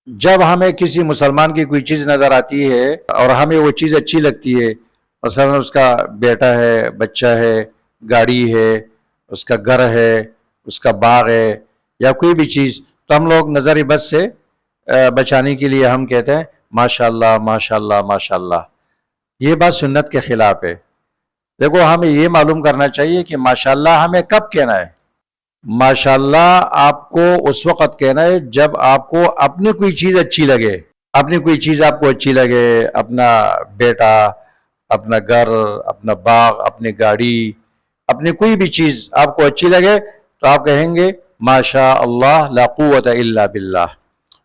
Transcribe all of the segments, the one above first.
جب ہمیں کسی مسلمان کی کوئی چیز نظر آتی ہے اور ہمیں وہ چیز اچھی لگتی ہے، مثلا اس کا بیٹا ہے، بچہ ہے، گاڑی ہے، اس کا گھر ہے، اس کا باغ ہے، یا کوئی بھی چیز، تو ہم لوگ نظر بد سے بچانے کے لیے ہم کہتے ہیں ماشاءاللہ ماشاءاللہ ماشاءاللہ۔ یہ بات سنت کے خلاف ہے۔ دیکھو، ہمیں یہ معلوم کرنا چاہیے کہ ماشاءاللہ ہمیں کب کہنا ہے۔ ماشاءاللہ آپ کو اس وقت کہنا ہے جب آپ کو اپنی کوئی چیز اچھی لگے، اپنی کوئی چیز آپ کو اچھی لگے، اپنا بیٹا، اپنا گھر، اپنا باغ، اپنی گاڑی، اپنی کوئی بھی چیز آپ کو اچھی لگے تو آپ کہیں گے ماشاء اللہ لا قوت الا باللہ۔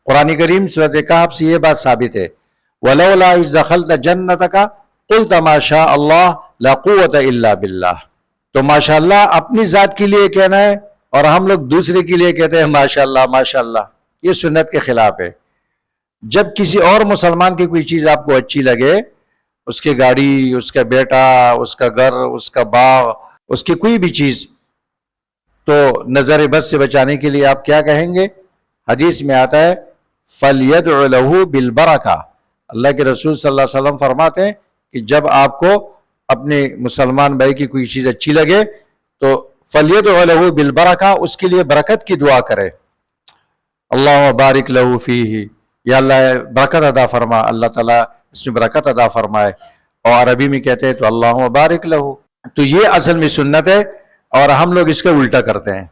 قرآن کریم سورۃ کہف سے یہ بات ثابت ہے، وَلَوْلَا إِذْ دَخَلْتَ جَنَّتَكَ قُلْتَ مَا شَاءَ اللَّهُ لَا قُوَّةَ إِلَّا بِاللَّهِ۔ تو ماشاءاللہ اپنی ذات کے لیے کہنا ہے، اور ہم لوگ دوسرے کے لیے کہتے ہیں ماشاءاللہ ماشاءاللہ۔ یہ سنت کے خلاف ہے۔ جب کسی اور مسلمان کی کوئی چیز آپ کو اچھی لگے، اس کی گاڑی، اس کا بیٹا، اس کا گھر، اس کا باغ، اس کی کوئی بھی چیز، تو نظر بد سے بچانے کے لیے آپ کیا کہیں گے؟ حدیث میں آتا ہے فَلْيَدْعُ لَهُ بِالْبَرَكَةِ۔ اللہ کے رسول صلی اللہ علیہ وسلم فرماتے ہیں کہ جب آپ کو اپنے مسلمان بھائی کی کوئی چیز اچھی لگے تو فَلْيَدْعُ لَهُ بِالْبَرَكَةِ، اس کے لیے برکت کی دعا کرے۔ اللہم بارک لہ فیہ، یا اللہ برکت عطا فرما، اللہ تعالیٰ اس میں برکت عطا فرمائے، اور عربی میں کہتے ہیں تو اللہم بارک لہ۔ تو یہ اصل میں سنت ہے، اور ہم لوگ اس کا الٹا کرتے ہیں۔